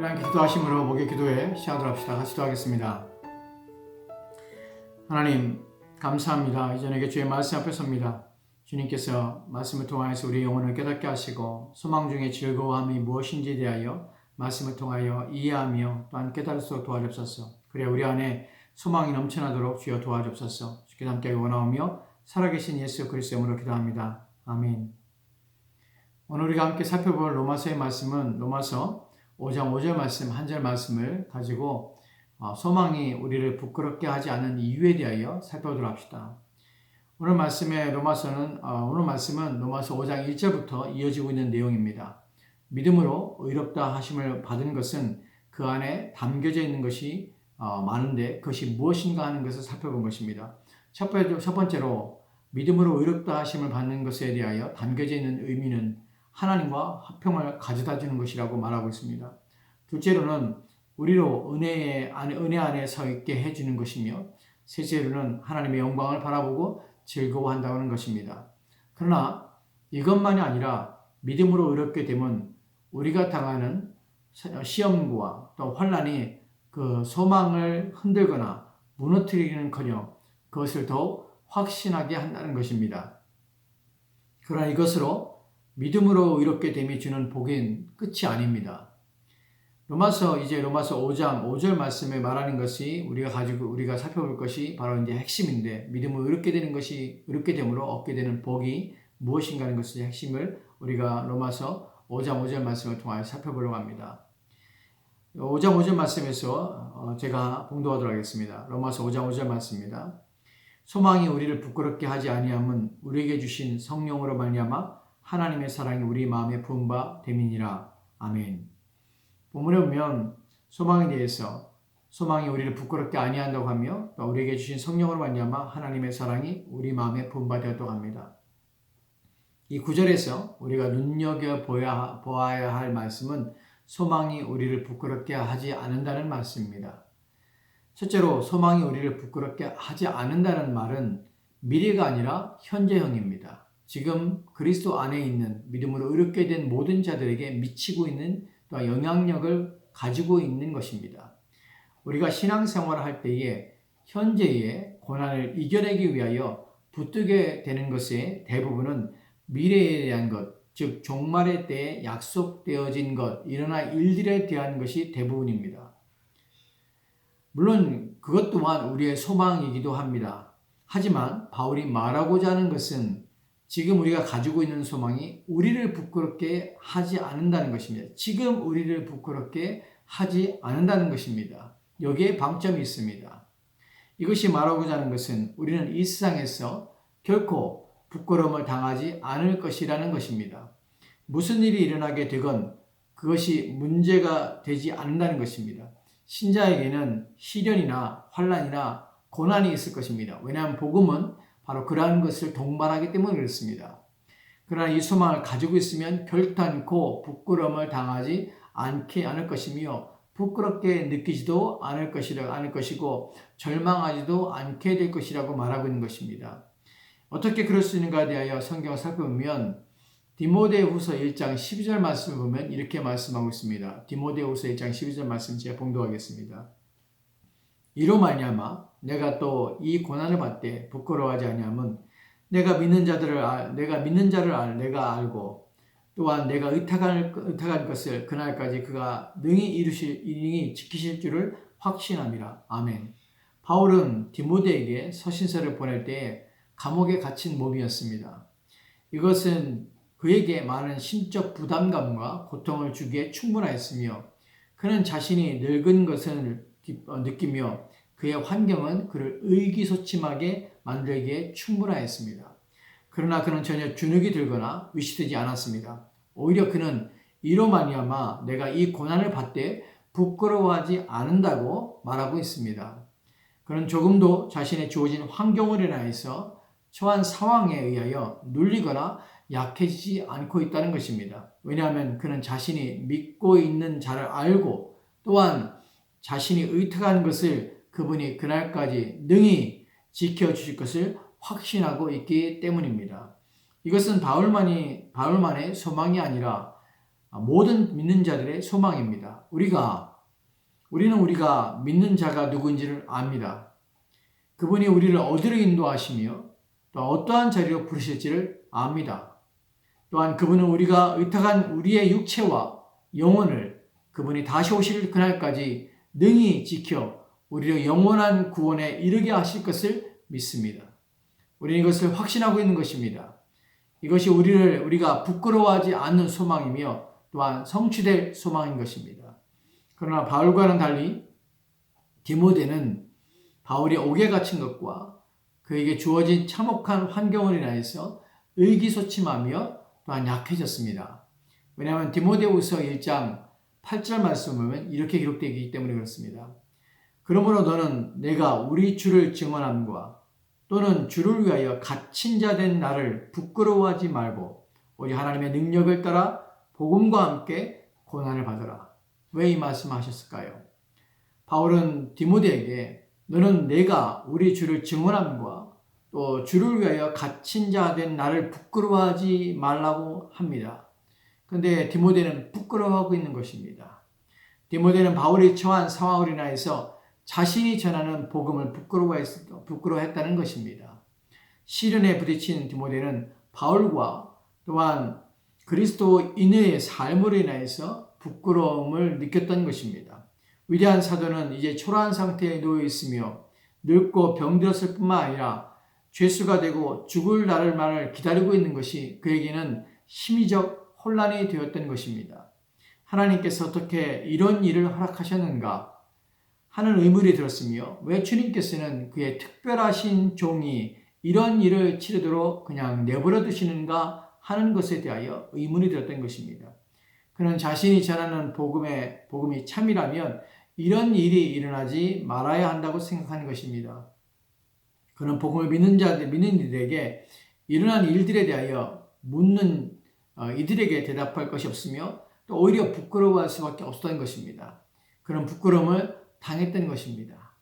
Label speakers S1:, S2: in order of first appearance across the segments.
S1: 함께 기도하심으로 목의 기도에 시작하도록 합시다. 같이 기도하겠습니다. 하나님 감사합니다. 이 저녁에 주의 말씀 앞에 섭니다. 주님께서 말씀을 통하여서 우리 영혼을 깨닫게 하시고 소망 중에 즐거워함이 무엇인지에 대하여 말씀을 통하여 이해하며 또한 깨달을 수 있도록 도와주옵소서. 그래 우리 안에 소망이 넘쳐나도록 주여 도와주옵소서. 주께서 함께 원하오며 살아계신 예수 그리스도의 이름으로 기도합니다. 아멘. 오늘 우리가 함께 살펴볼 로마서의 말씀은 로마서 5장 5절 말씀 한 절 말씀을 가지고 소망이 우리를 부끄럽게 하지 않은 이유에 대하여 살펴보도록 합시다. 오늘 말씀은 로마서 5장 1절부터 이어지고 있는 내용입니다. 믿음으로 의롭다 하심을 받은 것은 그 안에 담겨져 있는 것이 많은데 그것이 무엇인가 하는 것을 살펴본 것입니다. 첫 번째로 믿음으로 의롭다 하심을 받는 것에 대하여 담겨져 있는 의미는 하나님과 화평을 가져다 주는 것이라고 말하고 있습니다. 둘째로는 우리로 은혜 안에 서 있게 해주는 것이며 셋째로는 하나님의 영광을 바라보고 즐거워한다는 것입니다. 그러나 이것만이 아니라 믿음으로 의롭게 되면 우리가 당하는 시험과 또 환난이 그 소망을 흔들거나 무너뜨리는커녕 그것을 더욱 확신하게 한다는 것입니다. 그러나 이것으로 믿음으로 의롭게 됨이 주는 복은 끝이 아닙니다. 로마서 5장 5절 말씀에 말하는 것이 우리가 살펴볼 것이 바로 이제 핵심인데 믿음으로 의롭게 됨으로 얻게 되는 복이 무엇인가 하는 것의 핵심을 우리가 로마서 5장 5절 말씀을 통하여 살펴보려고 합니다. 5장 5절 말씀에서 제가 봉독하도록 하겠습니다. 로마서 5장 5절 말씀입니다. 소망이 우리를 부끄럽게 하지 아니함은 우리에게 주신 성령으로 말미암아 하나님의 사랑이 우리 마음에 부은 바 됨이니라. 아멘. 본문에 보면 소망에 대해서 소망이 우리를 부끄럽게 아니한다고 하며 또 우리에게 주신 성령으로 말미암아 하나님의 사랑이 우리 마음에 부은 바 되었다고 합니다. 이 구절에서 우리가 눈여겨보아야 할 말씀은 소망이 우리를 부끄럽게 하지 않는다는 말씀입니다. 첫째로 소망이 우리를 부끄럽게 하지 않는다는 말은 미래가 아니라 현재형입니다. 지금 그리스도 안에 있는 믿음으로 의롭게 된 모든 자들에게 미치고 있는 또 영향력을 가지고 있는 것입니다. 우리가 신앙생활을 할 때에 현재의 고난을 이겨내기 위하여 붙들게 되는 것의 대부분은 미래에 대한 것, 즉 종말의 때에 약속되어진 것, 일어날 일들에 대한 것이 대부분입니다. 물론 그것 또한 우리의 소망이기도 합니다. 하지만 바울이 말하고자 하는 것은 지금 우리가 가지고 있는 소망이 우리를 부끄럽게 하지 않는다는 것입니다. 지금 우리를 부끄럽게 하지 않는다는 것입니다. 여기에 방점이 있습니다. 이것이 말하고자 하는 것은 우리는 이 세상에서 결코 부끄러움을 당하지 않을 것이라는 것입니다. 무슨 일이 일어나게 되건 그것이 문제가 되지 않는다는 것입니다. 신자에게는 시련이나 환난이나 고난이 있을 것입니다. 왜냐하면 복음은 바로 그러한 것을 동반하기 때문에 그렇습니다. 그러나 이 소망을 가지고 있으면 결단코 부끄러움을 당하지 않을 것이며 부끄럽게 느끼지도 않을 것이고 절망하지도 않게 될 것이라고 말하고 있는 것입니다. 어떻게 그럴 수 있는가에 대하여 성경을 살펴보면 디모데후서 1장 12절 말씀을 보면 이렇게 말씀하고 있습니다. 디모데후서 1장 12절 말씀 제가 봉독하겠습니다. 이로 말미암아 내가 또 이 고난을 받되 부끄러워하지 아니함은 내가 믿는 자를 알고 또한 내가 의탁할 것을 그날까지 그가 능히 지키실 줄을 확신함이라. 아멘. 바울은 디모데에게 서신서를 보낼 때에 감옥에 갇힌 몸이었습니다. 이것은 그에게 많은 심적 부담감과 고통을 주기에 충분하였으며 그는 자신이 늙은 것을 느끼며 그의 환경은 그를 의기소침하게 만들기에 충분하였습니다. 그러나 그는 전혀 주눅이 들거나 위축되지 않았습니다. 오히려 그는 이로 말미암아 내가 이 고난을 받되 부끄러워하지 않는다고 말하고 있습니다. 그는 조금도 자신의 주어진 환경을 인하여서 처한 상황에 의하여 눌리거나 약해지지 않고 있다는 것입니다. 왜냐하면 그는 자신이 믿고 있는 자를 알고 또한 자신이 의탁한 것을 그분이 그날까지 능히 지켜주실 것을 확신하고 있기 때문입니다. 이것은 바울만의 소망이 아니라 모든 믿는 자들의 소망입니다. 우리는 우리가 믿는 자가 누구인지를 압니다. 그분이 우리를 어디로 인도하시며 또 어떠한 자리로 부르실지를 압니다. 또한 그분은 우리가 의탁한 우리의 육체와 영혼을 그분이 다시 오실 그날까지 능히 지켜 우리를 영원한 구원에 이르게 하실 것을 믿습니다. 우리는 이것을 확신하고 있는 것입니다. 이것이 우리가 부끄러워하지 않는 소망이며 또한 성취될 소망인 것입니다. 그러나 바울과는 달리 디모데는 바울이 옥에 갇힌 것과 그에게 주어진 참혹한 환경을 인하여서 의기소침하며 또한 약해졌습니다. 왜냐하면 디모데후서 1장 8절 말씀을 보면 이렇게 기록되어 있기 때문에 그렇습니다. 그러므로 너는 내가 우리 주를 증언함과 또는 주를 위하여 갇힌 자 된 나를 부끄러워하지 말고 우리 하나님의 능력을 따라 복음과 함께 고난을 받으라. 왜 이 말씀하셨을까요? 바울은 디모데에게 너는 내가 우리 주를 증언함과 또 주를 위하여 갇힌 자 된 나를 부끄러워하지 말라고 합니다. 그런데 디모데는 부끄러워하고 있는 것입니다. 디모데는 바울이 처한 상황을 인하여서 자신이 전하는 복음을 부끄러워했다는 것입니다. 시련에 부딪힌 디모데는 바울과 또한 그리스도인의 삶으로 인하여서 부끄러움을 느꼈던 것입니다. 위대한 사도는 이제 초라한 상태에 놓여 있으며 늙고 병들었을 뿐만 아니라 죄수가 되고 죽을 날을 기다리고 있는 것이 그에게는 심리적 혼란이 되었던 것입니다. 하나님께서 어떻게 이런 일을 허락하셨는가 하는 의문이 들었으며 왜 주님께서는 그의 특별하신 종이 이런 일을 치르도록 그냥 내버려 두시는가 하는 것에 대하여 의문이 들었던 것입니다. 그는 자신이 전하는 복음이 참이라면 이런 일이 일어나지 말아야 한다고 생각하는 것입니다. 그는 복음을 믿는 이들에게 일어난 일들에 대하여 묻는 이들에게 대답할 것이 없으며 또 오히려 부끄러워할 수밖에 없었던 것입니다. 그런 부끄러움을 당했던 것입니다.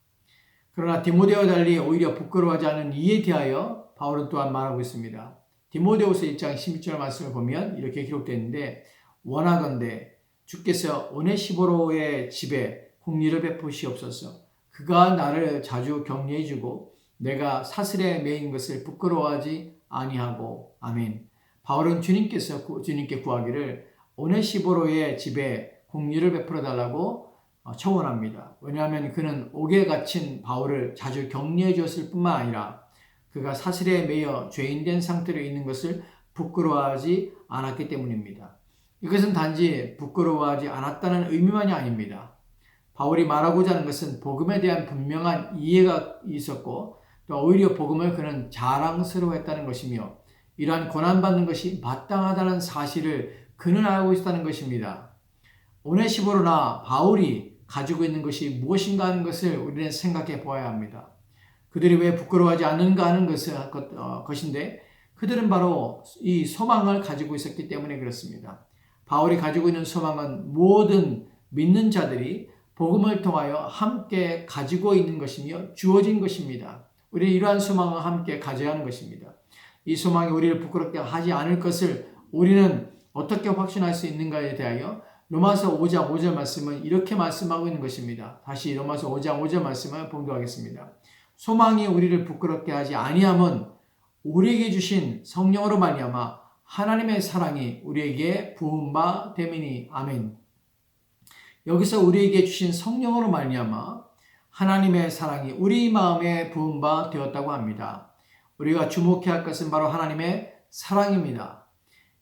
S1: 그러나 디모데와 달리 오히려 부끄러워하지 않은 이에 대하여 바울은 또한 말하고 있습니다. 디모데후서 1장 16절 말씀을 보면 이렇게 기록되어 있는데 원하건대 주께서 오네시보로의 집에 공리를 베푸시옵소서. 그가 나를 자주 격려해 주고 내가 사슬에 매인 것을 부끄러워하지 아니하고. 아멘. 바울은 주님께 구하기를 오네시보로의 집에 공리를 베풀어 달라고 초원합니다. 왜냐하면 그는 옥에 갇힌 바울을 자주 격려해 주었을 뿐만 아니라 그가 사슬에 매여 죄인된 상태로 있는 것을 부끄러워하지 않았기 때문입니다. 이것은 단지 부끄러워하지 않았다는 의미만이 아닙니다. 바울이 말하고자 하는 것은 복음에 대한 분명한 이해가 있었고 또 오히려 복음을 그는 자랑스러워했다는 것이며 이러한 고난받는 것이 마땅하다는 사실을 그는 알고 있었다는 것입니다. 오네시보로나 바울이 가지고 있는 것이 무엇인가 하는 것을 우리는 생각해 보아야 합니다. 그들이 왜 부끄러워하지 않는가 하는 것인데 그들은 바로 이 소망을 가지고 있었기 때문에 그렇습니다. 바울이 가지고 있는 소망은 모든 믿는 자들이 복음을 통하여 함께 가지고 있는 것이며 주어진 것입니다. 우리는 이러한 소망을 함께 가져야 하는 것입니다. 이 소망이 우리를 부끄럽게 하지 않을 것을 우리는 어떻게 확신할 수 있는가에 대하여 로마서 5장 5절 말씀은 이렇게 말씀하고 있는 것입니다. 다시 로마서 5장 5절 말씀을 봉독하겠습니다. 소망이 우리를 부끄럽게 하지 아니함은 우리에게 주신 성령으로 말미암아 하나님의 사랑이 우리에게 부은 바 됨이니. 아멘. 여기서 우리에게 주신 성령으로 말미암아 하나님의 사랑이 우리 마음에 부은 바 되었다고 합니다. 우리가 주목해야 할 것은 바로 하나님의 사랑입니다.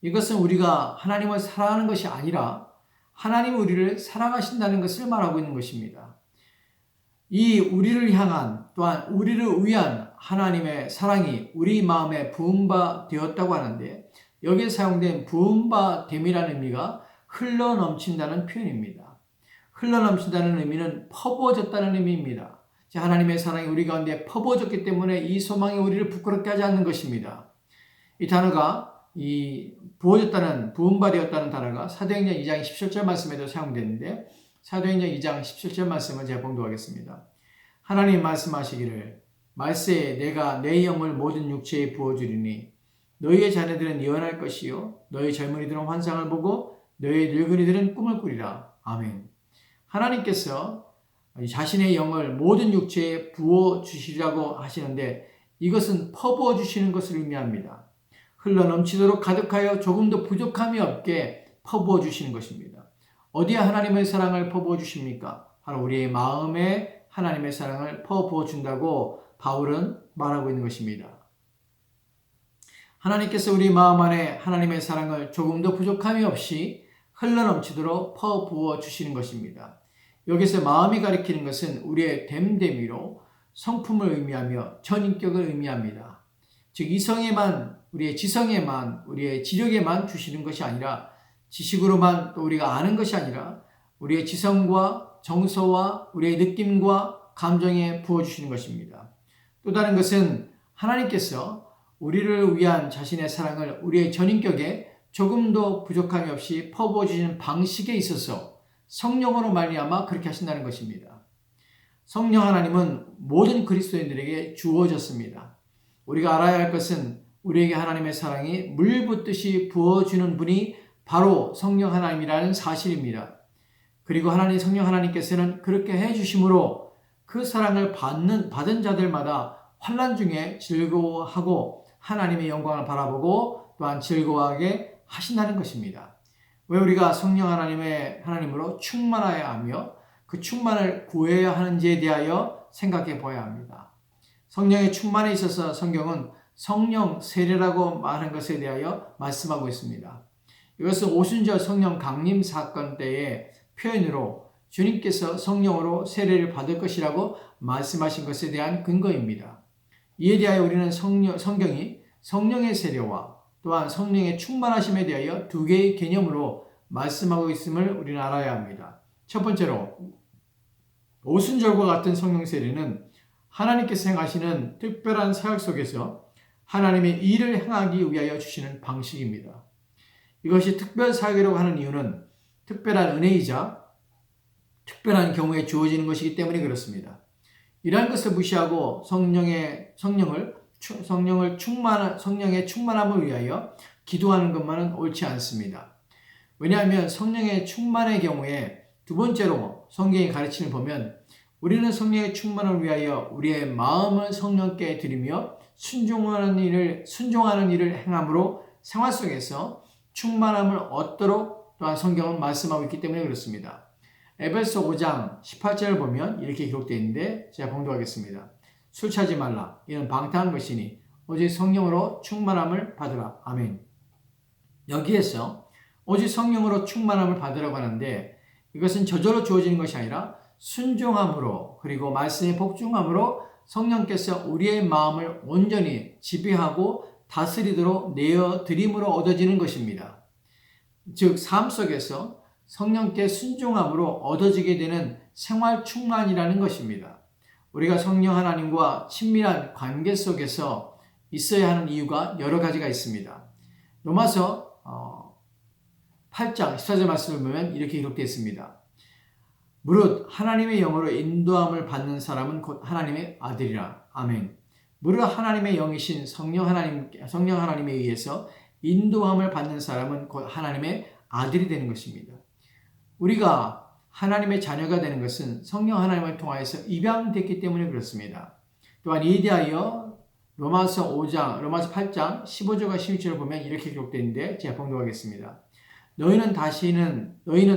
S1: 이것은 우리가 하나님을 사랑하는 것이 아니라 하나님이 우리를 사랑하신다는 것을 말하고 있는 것입니다. 이 우리를 향한 또한 우리를 위한 하나님의 사랑이 우리 마음에 부은 바 되었다고 하는데 여기에 사용된 부은 바 됨이라는 의미가 흘러넘친다는 표현입니다. 흘러넘친다는 의미는 퍼부어졌다는 의미입니다. 하나님의 사랑이 우리 가운데 퍼부어졌기 때문에 이 소망이 우리를 부끄럽게 하지 않는 것입니다. 이 단어가 부은 바 되었다는 단어가 사도행전 2장 17절 말씀에도 사용되는데 사도행전 2장 17절 말씀을 제가 봉독하겠습니다. 하나님 말씀하시기를 말세에 내가 내 영을 모든 육체에 부어주리니 너희의 자녀들은 예언할 것이요 너희 젊은이들은 환상을 보고 너희 늙은이들은 꿈을 꾸리라. 아멘. 하나님께서 자신의 영을 모든 육체에 부어주시라고 하시는데 이것은 퍼부어 주시는 것을 의미합니다. 흘러넘치도록 가득하여 조금도 부족함이 없게 퍼부어 주시는 것입니다. 어디에 하나님의 사랑을 퍼부어 주십니까? 바로 우리의 마음에 하나님의 사랑을 퍼부어 준다고 바울은 말하고 있는 것입니다. 하나님께서 우리 마음 안에 하나님의 사랑을 조금도 부족함이 없이 흘러넘치도록 퍼부어 주시는 것입니다. 여기서 마음이 가리키는 것은 우리의 됨됨이로 성품을 의미하며 전인격을 의미합니다. 즉 이성에만, 우리의 지성에만, 우리의 지력에만 주시는 것이 아니라 지식으로만 또 우리가 아는 것이 아니라 우리의 지성과 정서와 우리의 느낌과 감정에 부어주시는 것입니다. 또 다른 것은 하나님께서 우리를 위한 자신의 사랑을 우리의 전인격에 조금도 부족함이 없이 퍼부어 주시는 방식에 있어서 성령으로 말미암아 그렇게 하신다는 것입니다. 성령 하나님은 모든 그리스도인들에게 주어졌습니다. 우리가 알아야 할 것은 우리에게 하나님의 사랑이 물 붓듯이 부어주는 분이 바로 성령 하나님이라는 사실입니다. 그리고 성령 하나님께서는 그렇게 해주심으로 그 사랑을 받은 자들마다 환난 중에 즐거워하고 하나님의 영광을 바라보고 또한 즐거워하게 하신다는 것입니다. 왜 우리가 성령 하나님으로 충만해야 하며 그 충만을 구해야 하는지에 대하여 생각해 보아야 합니다. 성령의 충만에 있어서 성경은 성령 세례라고 말한 것에 대하여 말씀하고 있습니다. 이것은 오순절 성령 강림 사건 때의 표현으로 주님께서 성령으로 세례를 받을 것이라고 말씀하신 것에 대한 근거입니다. 이에 대하여 우리는 성경이 성령의 세례와 또한 성령의 충만하심에 대하여 두 개의 개념으로 말씀하고 있음을 우리는 알아야 합니다. 첫 번째로 오순절과 같은 성령 세례는 하나님께서 행하시는 특별한 사역 속에서 하나님의 일을 행하기 위하여 주시는 방식입니다. 이것이 특별 사역이라고 하는 이유는 특별한 은혜이자 특별한 경우에 주어지는 것이기 때문에 그렇습니다. 이러한 것을 무시하고 성령의 충만함을 위하여 기도하는 것만은 옳지 않습니다. 왜냐하면 성령의 충만의 경우에 두 번째로 성경의 가르침을 보면 우리는 성령의 충만을 위하여 우리의 마음을 성령께 드리며 순종하는 일을 행함으로 생활 속에서 충만함을 얻도록 또한 성경은 말씀하고 있기 때문에 그렇습니다. 에베소 5장 18절을 보면 이렇게 기록되어 있는데 제가 봉독하겠습니다. 술 취하지 말라. 이는 방탕한 것이니 오직 성령으로 충만함을 받으라. 아멘. 여기에서 오직 성령으로 충만함을 받으라고 하는데 이것은 저절로 주어지는 것이 아니라 순종함으로 그리고 말씀에 복종함으로 성령께서 우리의 마음을 온전히 지배하고 다스리도록 내어드림으로 얻어지는 것입니다. 즉 삶 속에서 성령께 순종함으로 얻어지게 되는 생활 충만이라는 것입니다. 우리가 성령 하나님과 친밀한 관계 속에서 있어야 하는 이유가 여러 가지가 있습니다. 로마서 8장 14절 말씀을 보면 이렇게 기록되어 있습니다. 무릇 하나님의 영으로 인도함을 받는 사람은 곧 하나님의 아들이라. 아멘. 무릇 하나님의 영이신 성령 하나님에 의해서 인도함을 받는 사람은 곧 하나님의 아들이 되는 것입니다. 우리가 하나님의 자녀가 되는 것은 성령 하나님을 통하여서 입양됐기 때문에 그렇습니다. 또한 이에 대하여 로마서 8장 15절과 16절을 보면 이렇게 기록되어 있는데 제가 봉독하겠습니다. 너희는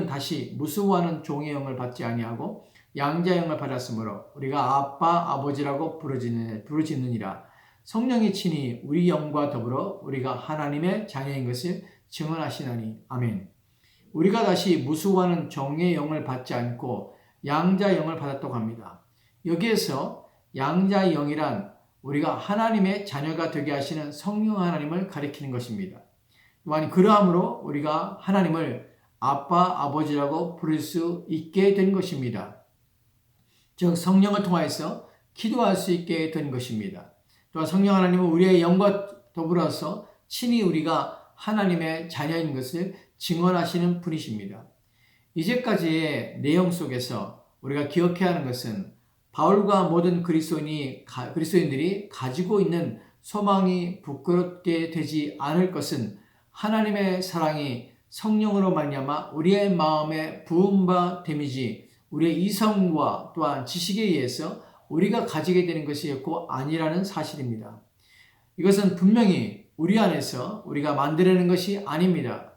S1: 다시 무수와는 종의 영을 받지 아니하고 양자의 영을 받았으므로 우리가 아빠 아버지라고 부르짖느니라. 성령이 친히 우리 영과 더불어 우리가 하나님의 자녀인 것을 증언하시나니. 아멘. 우리가 다시 무수와는 종의 영을 받지 않고 양자의 영을 받았다고 합니다. 여기에서 양자의 영이란 우리가 하나님의 자녀가 되게 하시는 성령 하나님을 가리키는 것입니다. 또한 그러함으로 우리가 하나님을 아빠, 아버지라고 부를 수 있게 된 것입니다. 즉 성령을 통하여서 기도할 수 있게 된 것입니다. 또한 성령 하나님은 우리의 영과 더불어서 친히 우리가 하나님의 자녀인 것을 증언하시는 분이십니다. 이제까지의 내용 속에서 우리가 기억해야 하는 것은 바울과 모든 그리스도인들이 가지고 있는 소망이 부끄럽게 되지 않을 것은 하나님의 사랑이 성령으로 말미암아 우리의 마음에 부음바 됨이지 우리의 이성과 또한 지식에 의해서 우리가 가지게 되는 것이었고 아니라는 사실입니다. 이것은 분명히 우리 안에서 우리가 만들어내는 것이 아닙니다.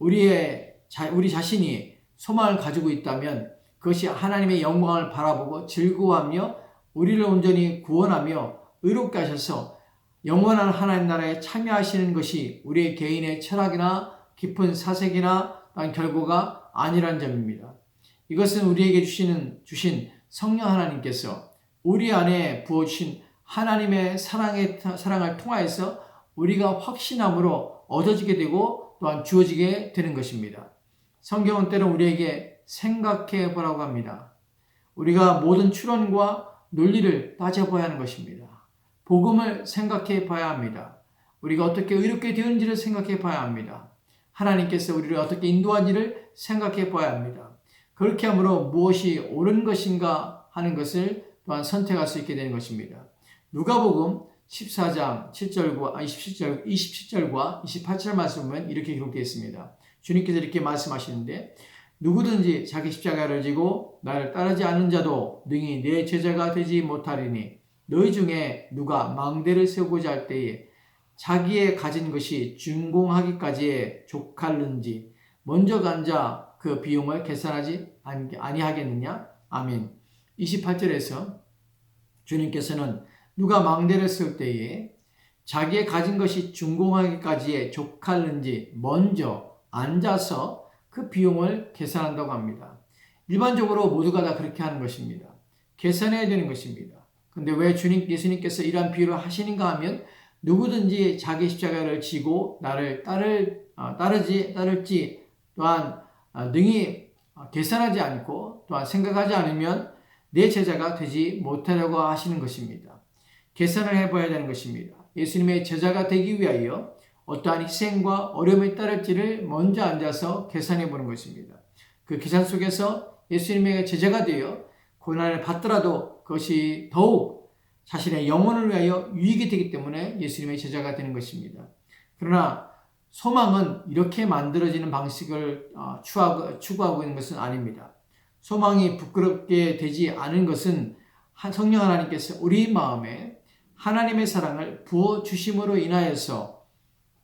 S1: 우리 자신이 소망을 가지고 있다면 그것이 하나님의 영광을 바라보고 즐거워하며 우리를 온전히 구원하며 의롭게 하셔서 영원한 하나님 나라에 참여하시는 것이 우리의 개인의 철학이나 깊은 사색이나 결과가 아니라는 점입니다. 이것은 우리에게 주신 성령 하나님께서 우리 안에 부어주신 하나님의 사랑을 통하여서 우리가 확신함으로 얻어지게 되고 또한 주어지게 되는 것입니다. 성경은 때로 우리에게 생각해 보라고 합니다. 우리가 모든 추론과 논리를 따져봐야 하는 것입니다. 복음을 생각해 봐야 합니다. 우리가 어떻게 의롭게 되었는지를 생각해 봐야 합니다. 하나님께서 우리를 어떻게 인도한지를 생각해 봐야 합니다. 그렇게 함으로 무엇이 옳은 것인가 하는 것을 또한 선택할 수 있게 되는 것입니다. 누가복음 14장 27절과 28절 말씀은 이렇게 기록되어 있습니다. 주님께서 이렇게 말씀하시는데 누구든지 자기 십자가를 지고 나를 따르지 않는 자도 능히 내 제자가 되지 못하리니 너희 중에 누가 망대를 세우고자 할 때에 자기의 가진 것이 준공하기까지에 족할는지 먼저 간 자 그 비용을 계산하지 아니하겠느냐? 아멘. 28절에서 주님께서는 누가 망대를 세울 때에 자기의 가진 것이 준공하기까지에 족할는지 먼저 앉아서 그 비용을 계산한다고 합니다. 일반적으로 모두가 다 그렇게 하는 것입니다. 계산해야 되는 것입니다. 그런데 왜 예수님께서 이러한 비유를 하시는가 하면 누구든지 자기 십자가를 지고 나를 따를지 또한 능히 계산하지 않고 또한 생각하지 않으면 내 제자가 되지 못하려고 하시는 것입니다. 계산을 해봐야 되는 것입니다. 예수님의 제자가 되기 위하여 어떠한 희생과 어려움에 따를지를 먼저 앉아서 계산해 보는 것입니다. 그 계산 속에서 예수님의 제자가 되어 고난을 받더라도 그것이 더욱 자신의 영혼을 위하여 유익이 되기 때문에 예수님의 제자가 되는 것입니다. 그러나 소망은 이렇게 만들어지는 방식을 추구하고 있는 것은 아닙니다. 소망이 부끄럽게 되지 않은 것은 성령 하나님께서 우리 마음에 하나님의 사랑을 부어주심으로 인하여서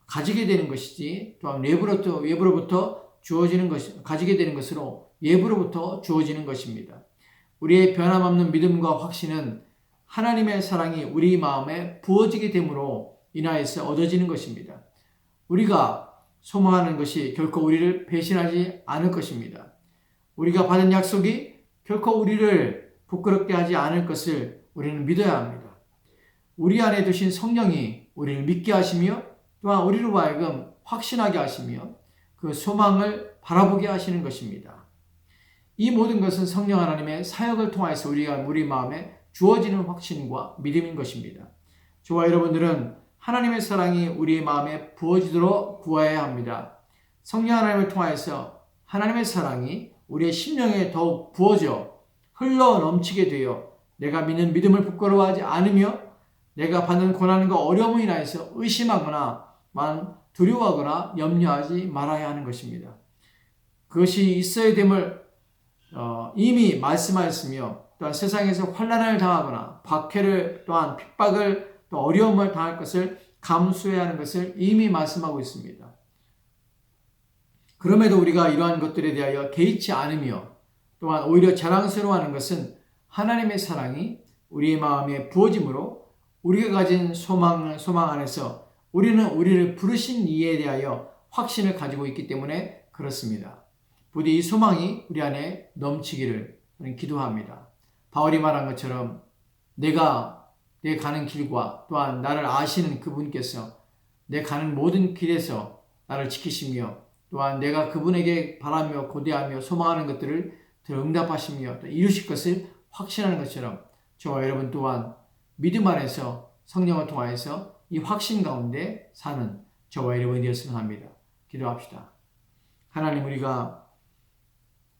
S1: 가지게 되는 것이지 또한 외부로부터 주어지는 가지게 되는 것으로 외부로부터 주어지는 것입니다. 우리의 변함없는 믿음과 확신은 하나님의 사랑이 우리 마음에 부어지게 됨으로 인하여서 얻어지는 것입니다. 우리가 소망하는 것이 결코 우리를 배신하지 않을 것입니다. 우리가 받은 약속이 결코 우리를 부끄럽게 하지 않을 것을 우리는 믿어야 합니다. 우리 안에 두신 성령이 우리를 믿게 하시며 또한 우리로 하여금 확신하게 하시며 그 소망을 바라보게 하시는 것입니다. 이 모든 것은 성령 하나님의 사역을 통해서 우리 마음에 주어지는 확신과 믿음인 것입니다. 저와 여러분들은 하나님의 사랑이 우리의 마음에 부어지도록 구해야 합니다. 성령 하나님을 통하여서 하나님의 사랑이 우리의 심령에 더욱 부어져 흘러 넘치게 되어 내가 믿는 믿음을 부끄러워하지 않으며 내가 받는 고난과 어려움으로 인하여서 의심하거나 두려워하거나 염려하지 말아야 하는 것입니다. 그것이 있어야 됨을 이미 말씀하였으며 또한 세상에서 환난을 당하거나 박해를 또한 핍박을 또 어려움을 당할 것을 감수해야 하는 것을 이미 말씀하고 있습니다. 그럼에도 우리가 이러한 것들에 대하여 개의치 않으며 또한 오히려 자랑스러워하는 것은 하나님의 사랑이 우리의 마음에 부어짐으로 우리가 가진 소망 안에서 우리는 우리를 부르신 이에 대하여 확신을 가지고 있기 때문에 그렇습니다. 부디 이 소망이 우리 안에 넘치기를 기도합니다. 바울이 말한 것처럼 내가 내 가는 길과 또한 나를 아시는 그분께서 내 가는 모든 길에서 나를 지키시며 또한 내가 그분에게 바라며 고대하며 소망하는 것들을 응답하시며 또 이루실 것을 확신하는 것처럼 저와 여러분 또한 믿음 안에서 성령을 통하여서 이 확신 가운데 사는 저와 여러분이 되었으면 합니다. 기도합시다. 하나님, 우리가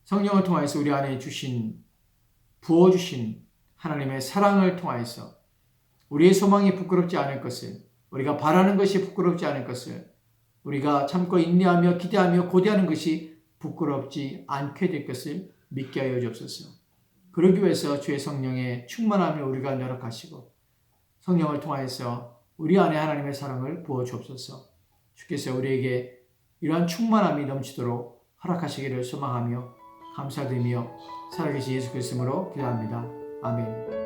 S1: 성령을 통하여서 우리 안에 부어주신 하나님의 사랑을 통하여서 우리의 소망이 부끄럽지 않을 것을, 우리가 바라는 것이 부끄럽지 않을 것을 우리가 참고 인내하며 기대하며 고대하는 것이 부끄럽지 않게 될 것을 믿게 하여 주옵소서. 그러기 위해서 주의 성령의 충만함을 우리가 노력하시고 성령을 통하여서 우리 안에 하나님의 사랑을 부어 주옵소서. 주께서 우리에게 이러한 충만함이 넘치도록 허락하시기를 소망하며 감사드리며 살아계신 예수 그리스도로 기도합니다. 아멘.